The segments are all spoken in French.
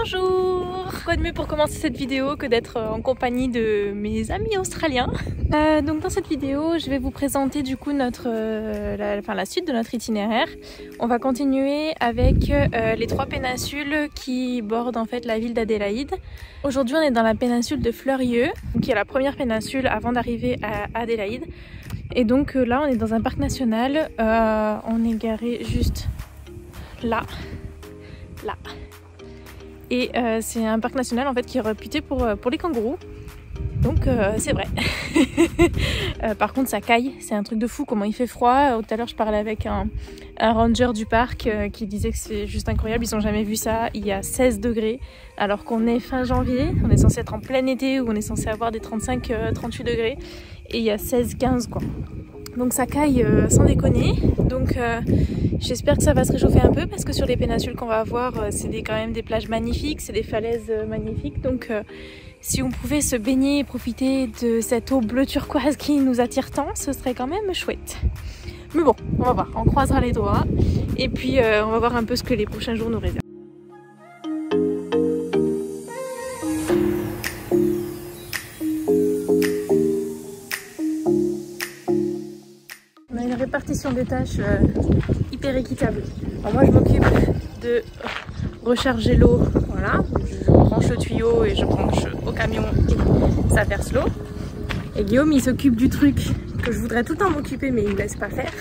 Bonjour! Quoi de mieux pour commencer cette vidéo que d'être en compagnie de mes amis australiens. Donc dans cette vidéo, je vais vous présenter du coup la suite de notre itinéraire. On va continuer avec les 3 péninsules qui bordent en fait la ville d'Adélaïde. Aujourd'hui, on est dans la péninsule de Fleurieu, qui est la première péninsule avant d'arriver à Adélaïde. Et donc là, on est dans un parc national. On est garé juste là. Et c'est un parc national en fait qui est réputé pour les kangourous. Donc c'est vrai. Par contre ça caille, c'est un truc de fou comment il fait froid. Tout à l'heure je parlais avec un ranger du parc qui disait que c'est juste incroyable, ils n'ont jamais vu ça. Il y a 16 degrés alors qu'on est fin janvier, on est censé être en plein été où on est censé avoir des 35-38 degrés et il y a 16-15 quoi. Donc ça caille sans déconner, donc j'espère que ça va se réchauffer un peu parce que sur les péninsules qu'on va avoir, c'est quand même des plages magnifiques, c'est des falaises magnifiques, donc si on pouvait se baigner et profiter de cette eau bleu turquoise qui nous attire tant, ce serait quand même chouette. Mais bon, on va voir, on croisera les doigts et puis on va voir un peu ce que les prochains jours nous réservent. Répartition des tâches hyper équitable. Alors moi je m'occupe de recharger l'eau, voilà, je branche le tuyau et je branche au camion et ça verse l'eau. Et Guillaume il s'occupe du truc que je voudrais tout le temps m'occuper mais il me laisse pas faire.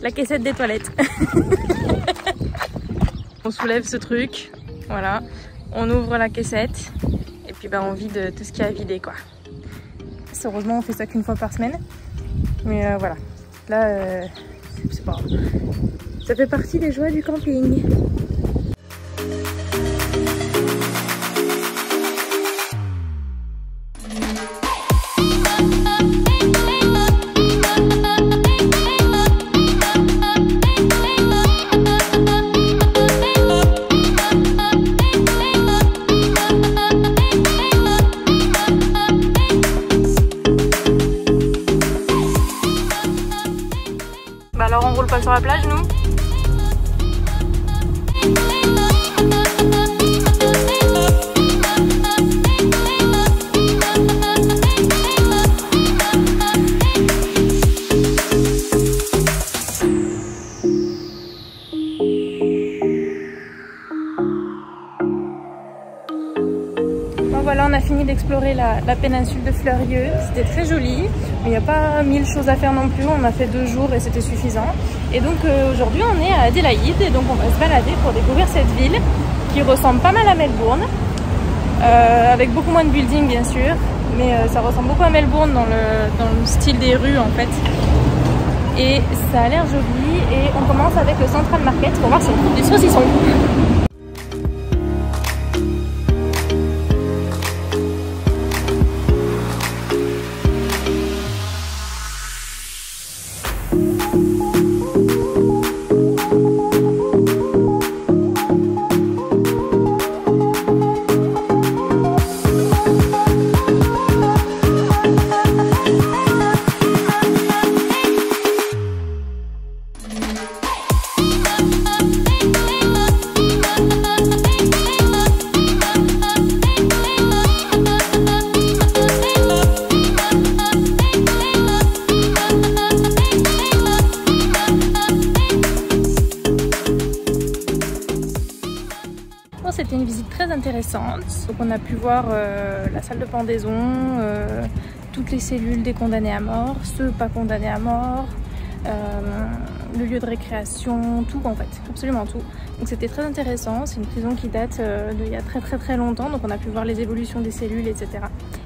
La caissette des toilettes. On soulève ce truc, voilà, on ouvre la caissette et puis on vide tout ce qu'il y a à vider quoi. Heureusement on fait ça qu'une fois par semaine, mais voilà, là c'est pas grave. Ça fait partie des joies du camping. Alors on roule pas sur la plage nous? Voilà, on a fini d'explorer la péninsule de Fleurieu. C'était très joli, mais il n'y a pas 1000 choses à faire non plus. On a fait 2 jours et c'était suffisant. Et donc aujourd'hui, on est à Adélaïde et donc on va se balader pour découvrir cette ville qui ressemble pas mal à Melbourne, avec beaucoup moins de buildings bien sûr, mais ça ressemble beaucoup à Melbourne dans le style des rues en fait. Et ça a l'air joli et on commence avec le Central Market pour voir si on trouve des saucissons. C'était une visite très intéressante. Donc on a pu voir la salle de pendaison, toutes les cellules des condamnés à mort, ceux pas condamnés à mort, le lieu de récréation, tout en fait, absolument tout. Donc c'était très intéressant, c'est une prison qui date d'il y a très longtemps, donc on a pu voir les évolutions des cellules, etc.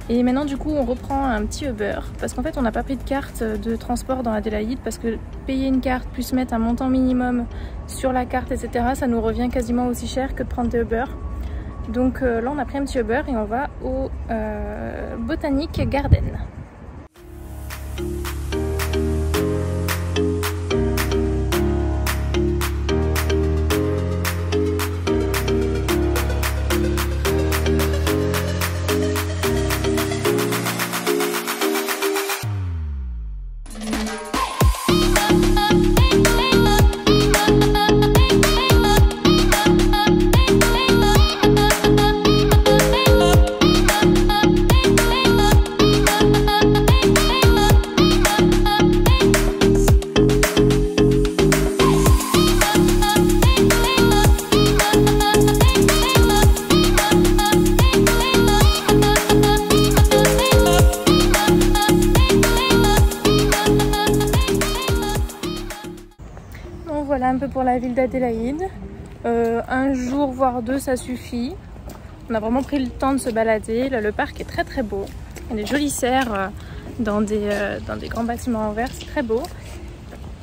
Et maintenant du coup on reprend un petit Uber, parce qu'en fait on n'a pas pris de carte de transport dans Adélaïde, parce que payer une carte plus mettre un montant minimum sur la carte, etc. ça nous revient quasiment aussi cher que de prendre des Uber. Donc là on a pris un petit Uber et on va au Botanic Garden. voilà un peu pour la ville d'Adélaïde. Un jour voire deux ça suffit. On a vraiment pris le temps de se balader. Là le parc est très très beau. Il y a des jolies serres dans des grands bâtiments en verre, c'est très beau.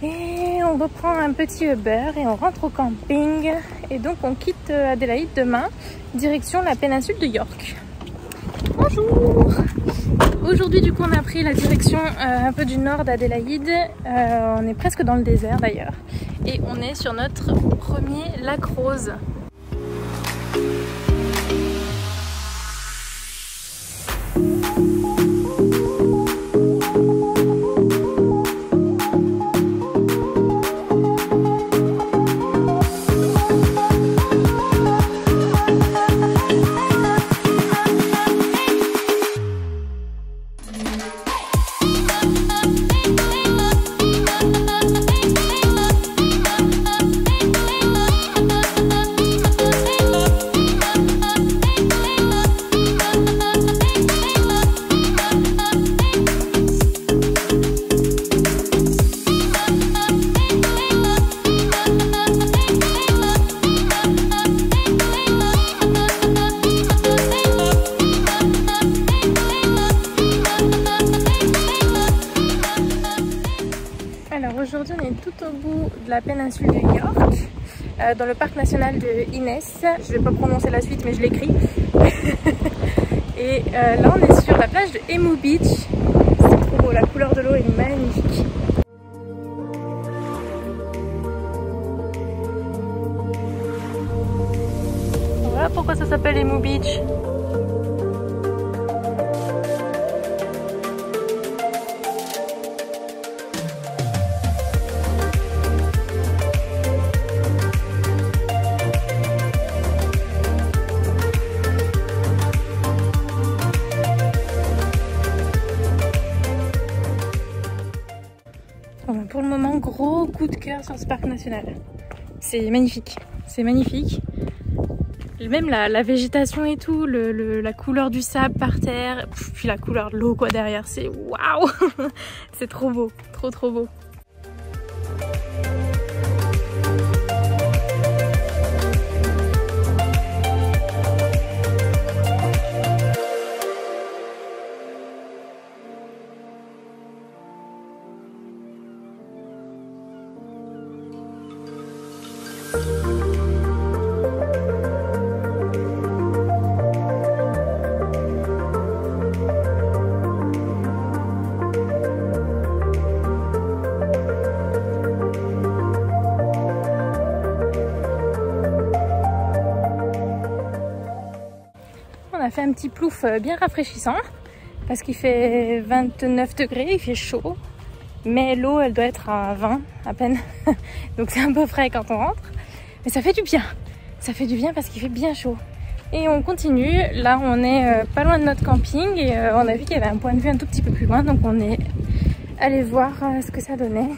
Et on reprend un petit Uber et on rentre au camping. Et donc on quitte Adélaïde demain, direction la péninsule de York. Bonjour! Aujourd'hui du coup on a pris la direction un peu du nord d'Adélaïde. On est presque dans le désert d'ailleurs. Et on est sur notre premier lac rose. Aujourd'hui on est tout au bout de la péninsule de York, dans le parc national de Innes. Je vais pas prononcer la suite mais je l'écris. Et là on est sur la plage de Emu Beach. C'est trop beau, la couleur de l'eau est magnifique. Voilà pourquoi ça s'appelle Emu Beach. Pour le moment, gros coup de cœur sur ce parc national. C'est magnifique, c'est magnifique. Même la végétation et tout, la couleur du sable par terre, puis la couleur de l'eau quoi derrière, c'est waouh. C'est trop beau, trop trop beau. On a fait un petit plouf bien rafraîchissant parce qu'il fait 29 degrés, il fait chaud, mais l'eau elle doit être à 20 à peine, donc c'est un peu frais quand on rentre, mais ça fait du bien parce qu'il fait bien chaud. Et on continue, là on est pas loin de notre camping et on a vu qu'il y avait un point de vue un tout petit peu plus loin, donc on est allé voir ce que ça donnait.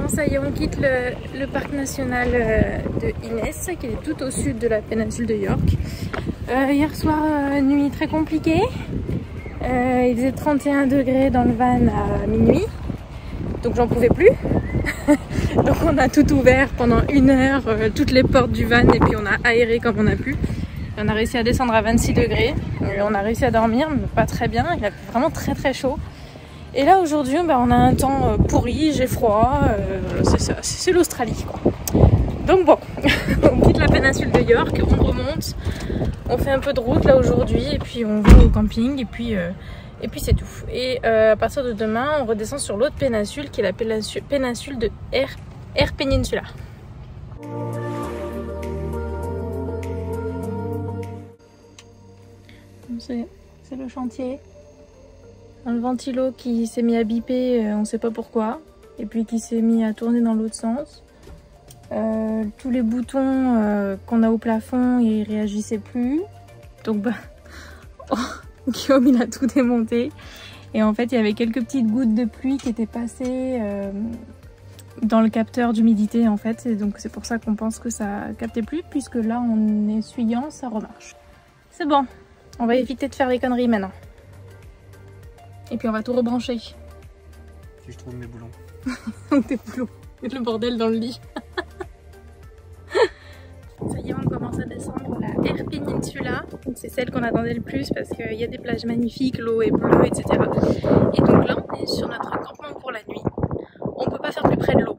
Ça y est, on quitte le parc national de Innes, qui est tout au sud de la péninsule de York. Hier soir, nuit très compliquée. Il faisait 31 degrés dans le van à minuit, donc j'en pouvais plus. Donc on a tout ouvert pendant 1 heure, toutes les portes du van, et puis on a aéré comme on a pu. Et on a réussi à descendre à 26 degrés. Et on a réussi à dormir, mais pas très bien. Il a fait vraiment très très chaud. Et là aujourd'hui on a un temps pourri, j'ai froid, c'est l'Australie quoi. Donc bon, on quitte la péninsule de York, on remonte, on fait un peu de route là aujourd'hui et puis on va au camping et puis c'est tout. Et à partir de demain on redescend sur l'autre péninsule qui est la péninsule de Eyre Peninsula. C'est le chantier. Un ventilo qui s'est mis à biper, on sait pas pourquoi. et puis qui s'est mis à tourner dans l'autre sens. Tous les boutons qu'on a au plafond, ils réagissaient plus. Donc bah, oh, Guillaume il a tout démonté. Et en fait il y avait quelques petites gouttes de pluie qui étaient passées dans le capteur d'humidité en fait. Et donc c'est pour ça qu'on pense que ça captait plus, puisque là en essuyant ça remarche. C'est bon, on va éviter de faire les conneries maintenant. Et puis on va tout rebrancher. Si je trouve mes boulons. Tes boulons. Le bordel dans le lit. Ça y est, on commence à descendre la Air Peninsula. C'est celle qu'on attendait le plus parce qu'il y a des plages magnifiques, l'eau est bleue, etc. Et donc là, on est sur notre campement pour la nuit. On peut pas faire plus près de l'eau.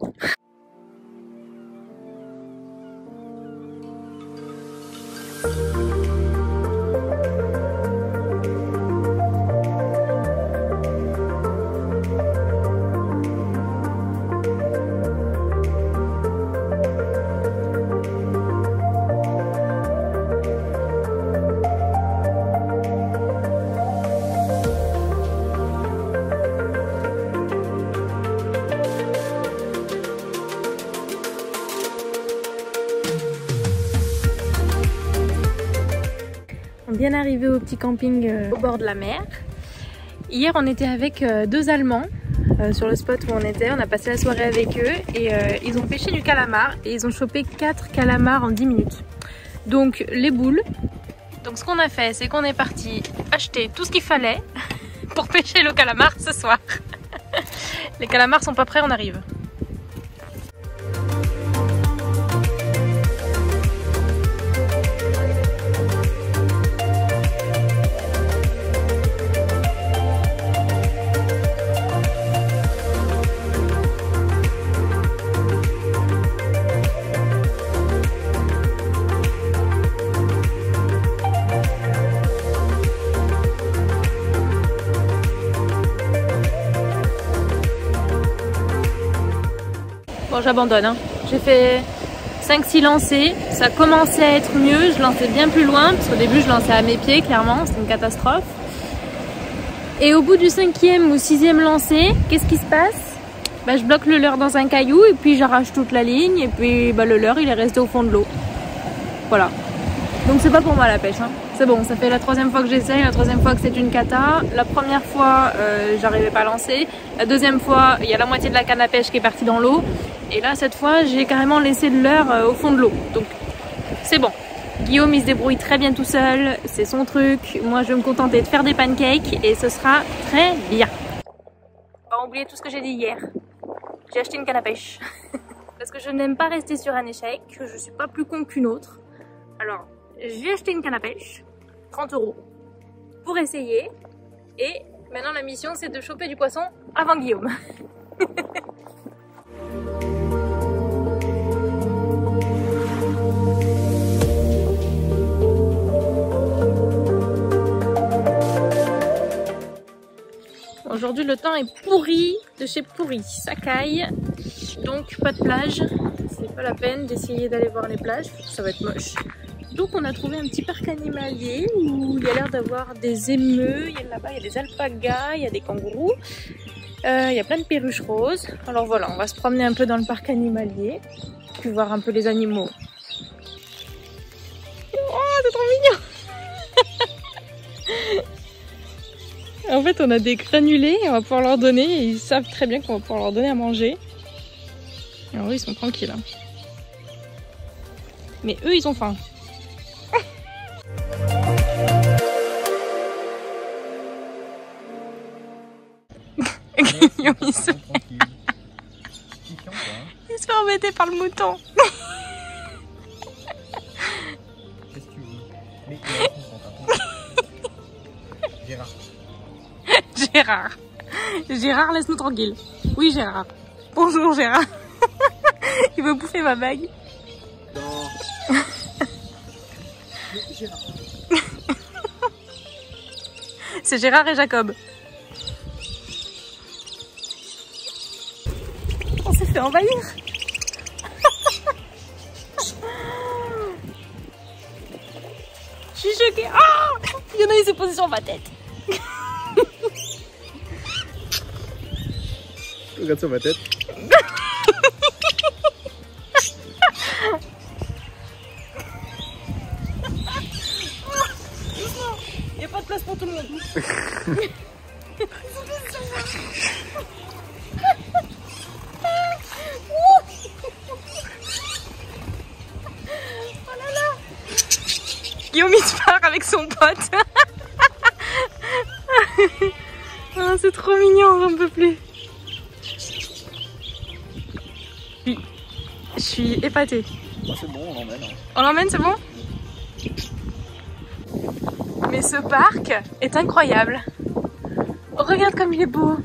Bien arrivé au petit camping au bord de la mer. Hier on était avec deux Allemands sur le spot où on était, on a passé la soirée avec eux et ils ont pêché du calamar et ils ont chopé 4 calamars en 10 minutes. Donc les boules. Donc ce qu'on a fait, c'est qu'on est parti acheter tout ce qu'il fallait pour pêcher le calamar ce soir. Les calamars sont pas prêts, on arrive. Bon, j'abandonne, hein. J'ai fait 5-6 lancers, ça commençait à être mieux, je lançais bien plus loin, parce qu'au début je lançais à mes pieds, clairement, c'était une catastrophe. Et au bout du 5e ou 6e lancer, qu'est-ce qui se passe? Bah, je bloque le leurre dans un caillou, et puis j'arrache toute la ligne, et puis bah, le leurre il est resté au fond de l'eau. Voilà. Donc c'est pas pour moi la pêche, hein. C'est bon, ça fait la 3e fois que j'essaye, la 3e fois que c'est une cata. La première fois, j'arrivais pas à lancer. La 2e fois, il y a la moitié de la canne à pêche qui est partie dans l'eau. Et là, cette fois, j'ai carrément laissé le leurre au fond de l'eau. Donc, c'est bon. Guillaume, il se débrouille très bien tout seul. C'est son truc. Moi, je vais me contenter de faire des pancakes et ce sera très bien. On va oublier tout ce que j'ai dit hier. J'ai acheté une canne à pêche. Parce que je n'aime pas rester sur un échec. Je suis pas plus con qu'une autre. Alors, j'ai acheté une canne à pêche. 30 € pour essayer. Et maintenant, la mission, c'est de choper du poisson avant Guillaume. Aujourd'hui le temps est pourri de chez pourri, ça caille, donc pas de plage, c'est pas la peine d'essayer d'aller voir les plages, ça va être moche. Donc on a trouvé un petit parc animalier où il y a l'air d'avoir des émeus, là-bas il y a des alpagas, il y a des kangourous, il y a plein de perruches roses. Alors voilà, on va se promener un peu dans le parc animalier, puis voir un peu les animaux. Oh, c'est trop mignon! En fait, on a des granulés et on va pouvoir leur donner. Et ils savent très bien qu'on va pouvoir leur donner à manger. Alors eux, ils sont tranquilles. Hein. Mais eux, ils ont faim. Guillaume, il se fait embêter par le mouton. Qu'est-ce que tu veux? Mais Gérard. Gérard. Gérard, laisse-nous tranquille. Oui, Gérard. Bonjour, Gérard. Il veut bouffer ma bague. Non. Gérard. C'est Gérard et Jacob. On s'est fait envahir. Je suis choquée. Ah, il y en a, il s'est posé sur ma tête. Regarde sur ma tête. Il n'y a pas de place pour tout le monde. Oh là là. Guillaume il se part avec son pote. Oh, c'est trop mignon, j'en peux plus. Oui, je suis épatée. Bah, c'est bon, on l'emmène. Hein. On l'emmène, c'est bon? Mais ce parc est incroyable. Oh, regarde comme il est beau.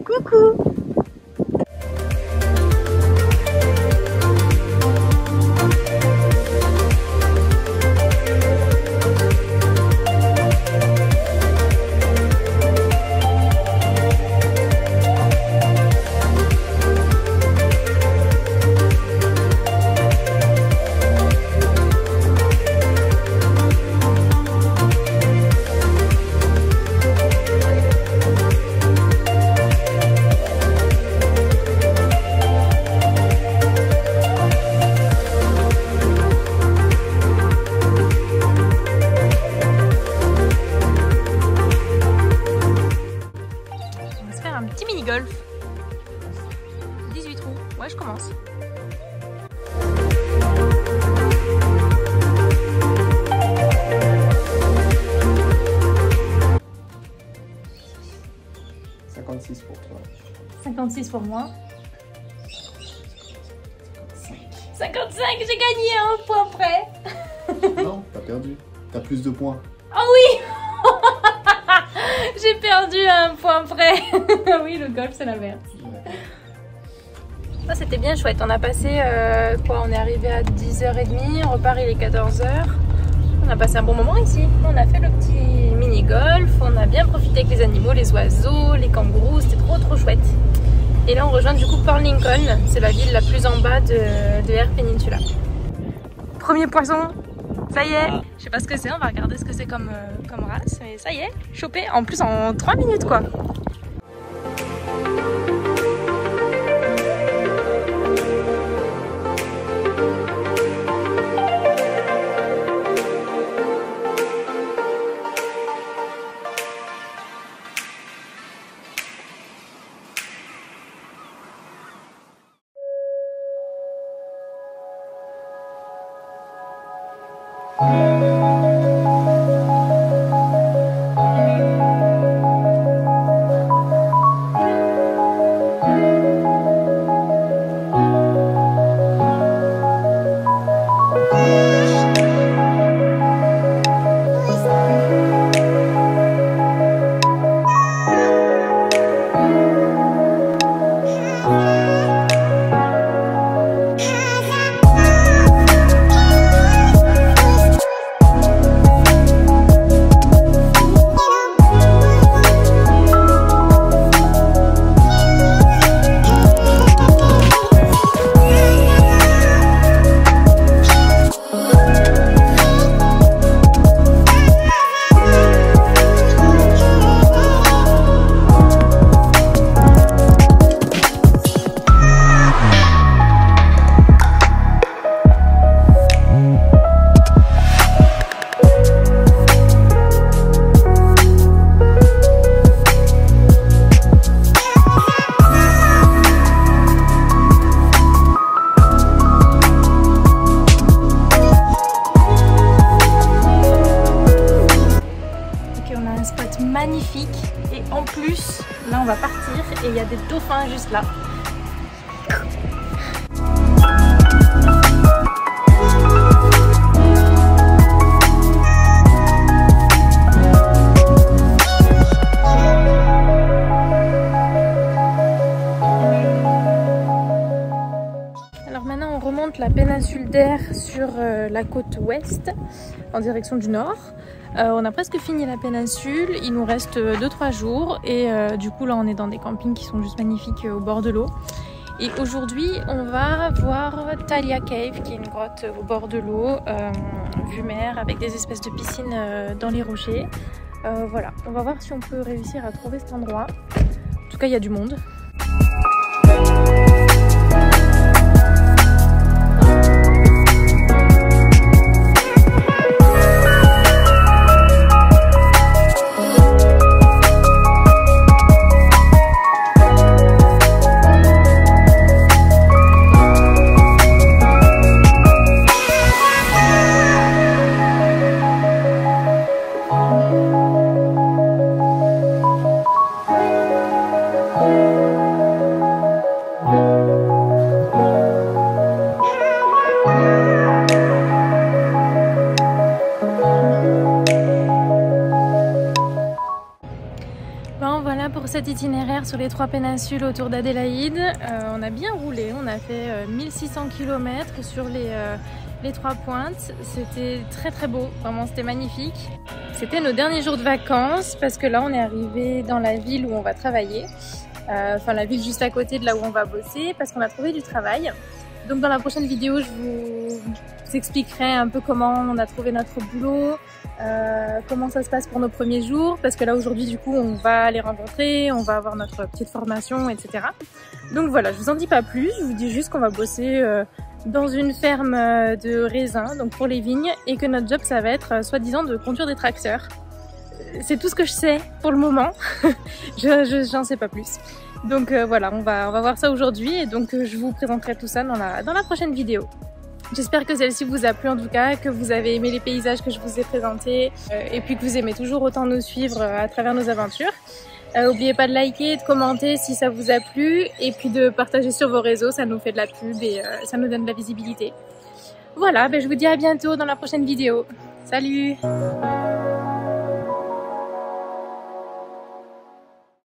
Coucou. Golf 18 trous, ouais je commence. « 56 pour toi. 56 pour moi. 55, j'ai gagné à un point près. Non, t'as perdu. T'as plus de points. Oh oui. J'ai perdu à un point près. Oui, le golf, c'est la merde. Ça, c'était bien chouette. On a passé, quoi, on est arrivé à 10h30, on repart, il est 14h. On a passé un bon moment ici. On a fait le petit mini-golf, on a bien profité avec les animaux, les oiseaux, les kangourous, c'était trop chouette. Et là, on rejoint du coup Port Lincoln, c'est la ville la plus en bas de Eyre Peninsula. Premier poisson. Ça y est, je sais pas ce que c'est, on va regarder ce que c'est comme race, mais ça y est, chopé en plus en 3 minutes quoi. Magnifique et en plus là on va partir et il y a des dauphins juste là. Alors maintenant on remonte la péninsule d'Eyre sur la côte ouest en direction du nord. On a presque fini la péninsule, il nous reste 2-3 jours et du coup là on est dans des campings qui sont juste magnifiques au bord de l'eau. Et aujourd'hui on va voir Thalia Cave qui est une grotte au bord de l'eau, vue mer avec des espèces de piscines dans les rochers. Voilà, on va voir si on peut réussir à trouver cet endroit. En tout cas il y a du monde, Pour cet itinéraire sur les 3 péninsules autour d'Adélaïde, on a bien roulé, on a fait 1600 km sur les 3 pointes. C'était très beau, vraiment c'était magnifique. C'était nos derniers jours de vacances parce que là on est arrivé dans la ville où on va travailler, enfin la ville juste à côté de là où on va bosser parce qu'on a trouvé du travail. Donc dans la prochaine vidéo je vous expliquerai un peu comment on a trouvé notre boulot, comment ça se passe pour nos premiers jours, parce que là aujourd'hui du coup on va les rencontrer, on va avoir notre petite formation, etc. Donc voilà, je vous en dis pas plus, je vous dis juste qu'on va bosser dans une ferme de raisins, donc pour les vignes, et que notre job ça va être soi-disant de conduire des tracteurs. C'est tout ce que je sais pour le moment, j'en sais pas plus. Donc voilà, on va voir ça aujourd'hui et donc je vous présenterai tout ça dans la prochaine vidéo. J'espère que celle-ci vous a plu en tout cas, que vous avez aimé les paysages que je vous ai présentés et puis que vous aimez toujours autant nous suivre à travers nos aventures. N'oubliez pas de liker, de commenter si ça vous a plu et puis de partager sur vos réseaux, ça nous fait de la pub et ça nous donne de la visibilité. Voilà, je vous dis à bientôt dans la prochaine vidéo. Salut!